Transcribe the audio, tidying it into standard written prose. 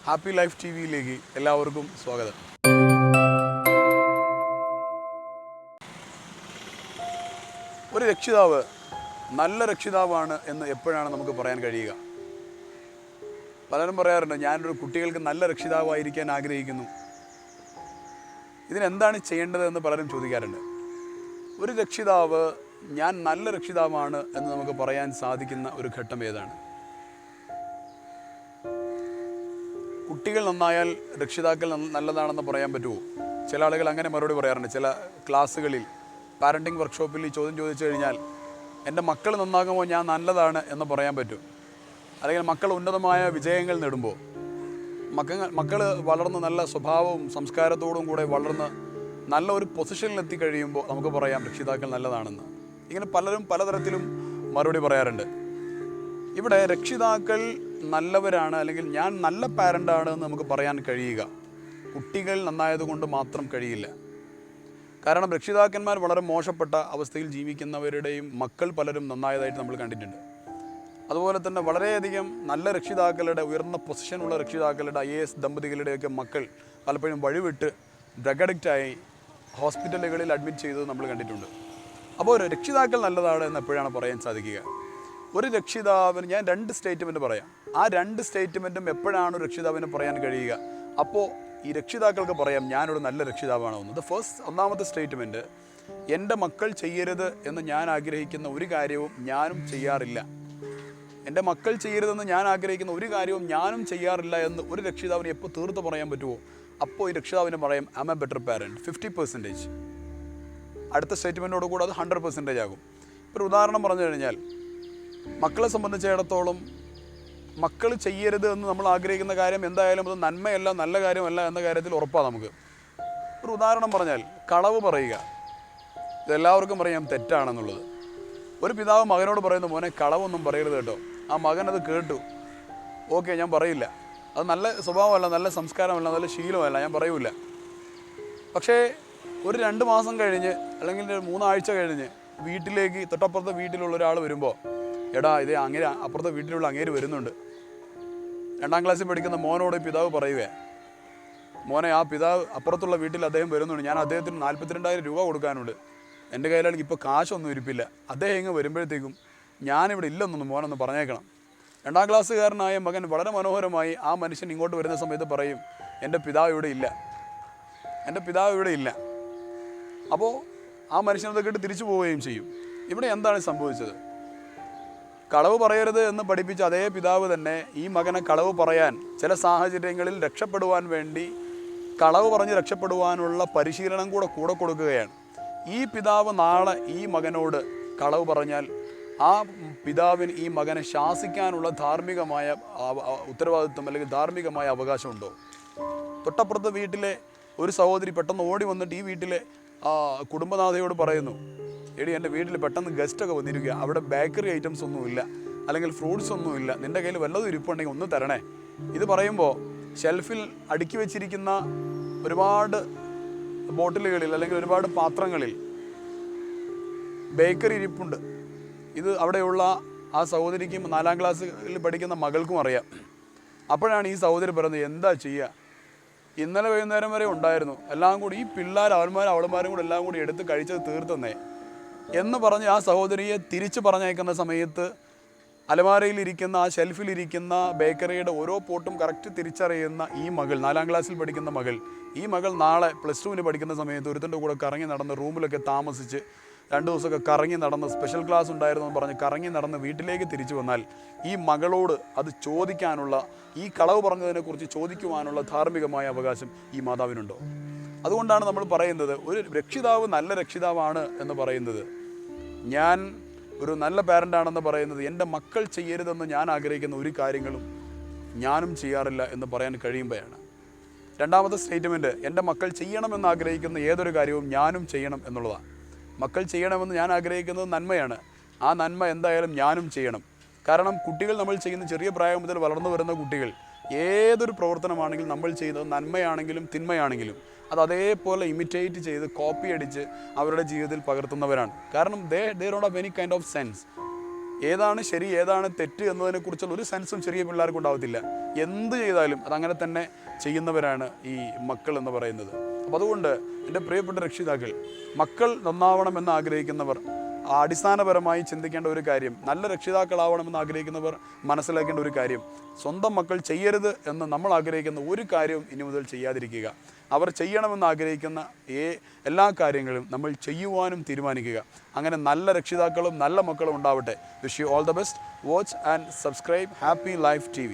Happy life T വിയിലേക്ക് എല്ലാവർക്കും സ്വാഗതം. ഒരു രക്ഷിതാവ് നല്ല രക്ഷിതാവാണ് എന്ന് എപ്പോഴാണ് നമുക്ക് പറയാൻ കഴിയുക? പലരും പറയാറുണ്ട്, ഞാനൊരു കുട്ടികൾക്ക് നല്ല രക്ഷിതാവായിരിക്കാൻ ആഗ്രഹിക്കുന്നു. ഇതിനെന്താണ് ചെയ്യേണ്ടത് എന്ന് പലരും ചോദിക്കാറുണ്ട്. ഒരു രക്ഷിതാവ് ഞാൻ നല്ല രക്ഷിതാവാണ് എന്ന് നമുക്ക് പറയാൻ സാധിക്കുന്ന ഒരു ഘട്ടം ഏതാണ്? കുട്ടികൾ നന്നായാൽ രക്ഷിതാക്കൾ നല്ലതാണെന്ന് പറയാൻ പറ്റുമോ? ചില ആളുകൾ അങ്ങനെ മറുപടി പറയാറുണ്ട്. ചില ക്ലാസ്സുകളിൽ പാരൻറ്റിങ് വർക്ക്ഷോപ്പിൽ ഈ ചോദ്യം ചോദിച്ചു കഴിഞ്ഞാൽ എൻ്റെ മക്കൾ നന്നാകുമ്പോൾ ഞാൻ നല്ലതാണ് എന്ന് പറയാൻ പറ്റും. അല്ലെങ്കിൽ മക്കൾ ഉന്നതമായ വിജയങ്ങൾ നേടുമ്പോൾ, മക്കൾ വളർന്ന് നല്ല സ്വഭാവവും സംസ്കാരത്തോടും കൂടെ വളർന്ന് നല്ല ഒരു പൊസിഷനിലെത്തി കഴിയുമ്പോൾ നമുക്ക് പറയാം രക്ഷിതാക്കൾ നല്ലതാണെന്ന്. ഇങ്ങനെ പലരും പലതരത്തിലും മറുപടി പറയാറുണ്ട്. ഇവിടെ രക്ഷിതാക്കൾ നല്ലവരാണ് അല്ലെങ്കിൽ ഞാൻ നല്ല പാരൻ്റാണ് എന്ന് നമുക്ക് പറയാൻ കഴിയുക കുട്ടികൾ നന്നായതുകൊണ്ട് മാത്രം കഴിയില്ല. കാരണം രക്ഷിതാക്കന്മാർ വളരെ മോശപ്പെട്ട അവസ്ഥയിൽ ജീവിക്കുന്നവരുടെയും മക്കൾ പലരും നന്നായതായിട്ട് നമ്മൾ കണ്ടിട്ടുണ്ട്. അതുപോലെ തന്നെ വളരെയധികം നല്ല രക്ഷിതാക്കളുടെ, ഉയർന്ന പൊസിഷനുള്ള രക്ഷിതാക്കളുടെ, IAS ദമ്പതികളുടെയൊക്കെ മക്കൾ പലപ്പോഴും വഴിവിട്ട് ഡ്രഗ് അഡിക്റ്റായി ഹോസ്പിറ്റലുകളിൽ അഡ്മിറ്റ് ചെയ്തത് നമ്മൾ കണ്ടിട്ടുണ്ട്. അപ്പോൾ ഒരു രക്ഷിതാക്കൾ നല്ലതാണ് എന്ന് എപ്പോഴാണ് പറയാൻ സാധിക്കുക? ഒരു രക്ഷിതാവിന് ഞാൻ 2 സ്റ്റേറ്റ്മെൻറ്റ് പറയാം. ആ 2 സ്റ്റേറ്റ്മെൻറ്റും എപ്പോഴാണ് ഒരു രക്ഷിതാവിന് പറയാൻ കഴിയുക? അപ്പോൾ ഈ രക്ഷിതാക്കൾക്ക് പറയാം ഞാനൊരു നല്ല രക്ഷിതാവാണെന്ന്. ഒന്നാമത്തെ സ്റ്റേറ്റ്മെൻറ്റ്, എൻ്റെ മക്കൾ ചെയ്യരുത് എന്ന് ഞാൻ ആഗ്രഹിക്കുന്ന ഒരു കാര്യവും ഞാനും ചെയ്യാറില്ല. എൻ്റെ മക്കൾ ചെയ്യരുതെന്ന് ഞാൻ ആഗ്രഹിക്കുന്ന ഒരു കാര്യവും ഞാനും ചെയ്യാറില്ല എന്ന് ഒരു രക്ഷിതാവിന് എപ്പോൾ തീർത്ത് പറയാൻ പറ്റുമോ? അപ്പോൾ ഈ രക്ഷിതാവിന് പറയാം I M A better parent. 50%. അടുത്ത സ്റ്റേറ്റ്മെൻറ്റോട് കൂടെ അത് 100% ആകും. ഒരു ഉദാഹരണം പറഞ്ഞു കഴിഞ്ഞാൽ, മക്കളെ സംബന്ധിച്ചിടത്തോളം മക്കൾ ചെയ്യരുത് എന്ന് നമ്മൾ ആഗ്രഹിക്കുന്ന കാര്യം എന്തായാലും അത് നന്മയല്ല, നല്ല കാര്യമല്ല എന്ന കാര്യത്തിൽ ഉറപ്പാണ് നമുക്ക്. ഒരു ഉദാഹരണം പറഞ്ഞാൽ, കളവ് പറയുക. ഇതെല്ലാവർക്കും പറയാം തെറ്റാണെന്നുള്ളത്. ഒരു പിതാവ് മകനോട് പറയുന്നു, മോനെ കളവൊന്നും പറയരുത് കേട്ടോ. ആ മകൻ അത് കേട്ടു. ഓക്കെ, ഞാൻ പറയില്ല, അത് നല്ല സ്വഭാവമല്ല, നല്ല സംസ്കാരമല്ല, നല്ല ശീലമല്ല, ഞാൻ പറയൂല. പക്ഷേ ഒരു 2 മാസം കഴിഞ്ഞ് അല്ലെങ്കിൽ 3 ആഴ്ച കഴിഞ്ഞ് വീട്ടിലേക്ക് തൊട്ടപ്പുറത്തെ വീട്ടിലുള്ള ഒരാൾ വരുമ്പോൾ, എടാ ഇതേ അങ്ങേര് അപ്പുറത്തെ വീട്ടിലുള്ള അങ്ങേര് വരുന്നുണ്ട്. 2ാം ക്ലാസ്സിൽ പഠിക്കുന്ന മോനോട് പിതാവ് പറയുവേ, മോനെ ആ പിതാവ് അപ്പുറത്തുള്ള വീട്ടിൽ അദ്ദേഹം വരുന്നുണ്ട്, ഞാൻ അദ്ദേഹത്തിന് 42,000 രൂപ കൊടുക്കാനുണ്ട്, എൻ്റെ കയ്യിലാണെങ്കിൽ ഇപ്പോൾ കാശൊന്നും ഇരിപ്പില്ല, അദ്ദേഹം ഇങ്ങ് വരുമ്പോഴത്തേക്കും ഞാനിവിടെ ഇല്ലെന്നൊന്ന് മോനൊന്ന് പറഞ്ഞേക്കണം. 2ാം ക്ലാസ്സുകാരനായ മകൻ വളരെ മനോഹരമായി ആ മനുഷ്യൻ ഇങ്ങോട്ട് വരുന്ന സമയത്ത് പറയും, എൻ്റെ പിതാവ് ഇവിടെ ഇല്ല, എൻ്റെ പിതാവ് ഇവിടെ ഇല്ല. അപ്പോൾ ആ മനുഷ്യനത് കേട്ട് തിരിച്ചു പോവുകയും ചെയ്യും. ഇവിടെ എന്താണ് സംഭവിച്ചത്? കളവ് പറയരുത് എന്ന് പഠിപ്പിച്ച അതേ പിതാവ് തന്നെ ഈ മകനെ കളവ് പറയാൻ ചില സാഹചര്യങ്ങളിൽ രക്ഷപ്പെടുവാൻ വേണ്ടി കളവ് പറഞ്ഞ് രക്ഷപ്പെടുവാനുള്ള പരിശീലനം കൂടെ കൊടുക്കുകയാണ്. ഈ പിതാവ് നാളെ ഈ മകനോട് കളവ് പറഞ്ഞാൽ ആ പിതാവിന് ഈ മകനെ ശാസിക്കാനുള്ള ധാർമ്മികമായ ഉത്തരവാദിത്വം അല്ലെങ്കിൽ ധാർമ്മികമായ അവകാശമുണ്ടോ? തൊട്ടപ്പുറത്തെ വീട്ടിലെ ഒരു സഹോദരി പെട്ടെന്ന് ഓടി വന്നിട്ട് ഈ വീട്ടിലെ കുടുംബനാഥയോട് പറയുന്നു, എടി എൻ്റെ വീട്ടിൽ പെട്ടെന്ന് ഗസ്റ്റൊക്കെ വന്നിരിക്കുക, അവിടെ ബേക്കറി ഐറ്റംസ് ഒന്നുമില്ല, അല്ലെങ്കിൽ ഫ്രൂട്ട്സ് ഒന്നുമില്ല, നിൻ്റെ കയ്യിൽ വല്ലതും ഇരിപ്പുണ്ടെങ്കിൽ ഒന്ന് തരണേ. ഇത് പറയുമ്പോൾ ഷെൽഫിൽ അടുക്കി വെച്ചിരിക്കുന്ന ഒരുപാട് ബോട്ടിലുകളിൽ അല്ലെങ്കിൽ ഒരുപാട് പാത്രങ്ങളിൽ ബേക്കറി ഇരിപ്പുണ്ട്. ഇത് അവിടെയുള്ള ആ സഹോദരിക്കും 4ാം ക്ലാസ്സിൽ പഠിക്കുന്ന മകൾക്കും അറിയാം. അപ്പോഴാണ് ഈ സഹോദരി പറയുന്നത്, എന്താ ചെയ്യുക, ഇന്നലെ വൈകുന്നേരം വരെ ഉണ്ടായിരുന്നു, എല്ലാം കൂടി ഈ പിള്ളേർ അവളുമാരും കൂടി എല്ലാം കൂടി എടുത്ത് കഴിച്ചത് തീർത്തന്നേ എന്ന് പറഞ്ഞ് ആ സഹോദരിയെ തിരിച്ച് പറഞ്ഞയക്കുന്ന സമയത്ത് അലമാരയിലിരിക്കുന്ന ആ ഷെൽഫിലിരിക്കുന്ന ബേക്കറിയുടെ ഓരോ പോട്ടും കറക്റ്റ് തിരിച്ചറിയുന്ന ഈ മകൾ, 4ാം ക്ലാസ്സിൽ പഠിക്കുന്ന മകൾ, ഈ മകൾ നാളെ +2 പഠിക്കുന്ന സമയത്ത് ഒരുത്തൻ്റെ കൂടെ കറങ്ങി നടന്ന് റൂമിലൊക്കെ താമസിച്ച് 2 ദിവസമൊക്കെ കറങ്ങി നടന്ന് സ്പെഷ്യൽ ക്ലാസ് ഉണ്ടായിരുന്നു എന്ന് പറഞ്ഞ് കറങ്ങി നടന്ന് വീട്ടിലേക്ക് തിരിച്ചു വന്നാൽ ഈ മകളോട് അത് ചോദിക്കാനുള്ള, ഈ കളവ് പറഞ്ഞതിനെക്കുറിച്ച് ചോദിക്കുവാനുള്ള ധാർമ്മികമായ അവകാശം ഈ മാതാവിനുണ്ടോ? അതുകൊണ്ടാണ് നമ്മൾ പറയുന്നത് ഒരു രക്ഷിതാവ് നല്ല രക്ഷിതാവാണ് എന്ന് പറയുന്നത്, ഞാൻ ഒരു നല്ല പാരൻ്റാണെന്ന് പറയുന്നത് എൻ്റെ മക്കൾ ചെയ്യരുതെന്ന് ഞാൻ ആഗ്രഹിക്കുന്ന ഒരു കാര്യങ്ങളും ഞാനും ചെയ്യാറില്ല എന്ന് പറയാൻ കഴിയുമ്പോഴാണ്. 2ാമത്തെ സ്റ്റേറ്റ്മെൻറ്റ്, എൻ്റെ മക്കൾ ചെയ്യണമെന്ന് ആഗ്രഹിക്കുന്ന ഏതൊരു കാര്യവും ഞാനും ചെയ്യണം എന്നുള്ളതാണ്. മക്കൾ ചെയ്യണമെന്ന് ഞാൻ ആഗ്രഹിക്കുന്നത് നന്മയാണ്. ആ നന്മ എന്തായാലും ഞാനും ചെയ്യണം. കാരണം കുട്ടികൾ, നമ്മൾ ചെയ്യുന്ന ചെറിയ പ്രായം മുതൽ വളർന്നു വരുന്ന കുട്ടികൾ ഏതൊരു പ്രവർത്തനമാണെങ്കിലും നമ്മൾ ചെയ്യുന്നത് നന്മയാണെങ്കിലും തിന്മയാണെങ്കിലും അത് അതേപോലെ ഇമിറ്റേറ്റ് ചെയ്ത് കോപ്പി അടിച്ച് അവരുടെ ജീവിതത്തിൽ പകർത്തുന്നവരാണ്. കാരണം they don't have any kind of sense. ഏതാണ് ശരി ഏതാണ് തെറ്റ് എന്നതിനെക്കുറിച്ചുള്ള ഒരു സെൻസും ചെറിയ പിള്ളേർക്ക് ഉണ്ടാവത്തില്ല. എന്ത് ചെയ്താലും അതങ്ങനെ തന്നെ ചെയ്യുന്നവരാണ് ഈ മക്കൾ എന്ന് പറയുന്നത്. അപ്പോൾ അതുകൊണ്ട് എൻ്റെ പ്രിയപ്പെട്ട രക്ഷിതാക്കൾ, മക്കൾ നന്നാവണമെന്ന് ആഗ്രഹിക്കുന്നവർ അടിസ്ഥാനപരമായി ചിന്തിക്കേണ്ട ഒരു കാര്യം, നല്ല രക്ഷിതാക്കളാവണമെന്ന് ആഗ്രഹിക്കുന്നവർ മനസ്സിലാക്കേണ്ട ഒരു കാര്യം, സ്വന്തം മക്കൾ ചെയ്യരുത് എന്ന് നമ്മൾ ആഗ്രഹിക്കുന്ന ഒരു കാര്യവും ഇനി മുതൽ ചെയ്യാതിരിക്കുക. അവർ ചെയ്യണമെന്ന് ആഗ്രഹിക്കുന്ന എല്ലാ കാര്യങ്ങളും നമ്മൾ ചെയ്യുവാനും തീരുമാനിക്കുക. അങ്ങനെ നല്ല രക്ഷിതാക്കളും നല്ല മക്കളും ഉണ്ടാവട്ടെ. Wish you all the best. Watch and subscribe happy life TV.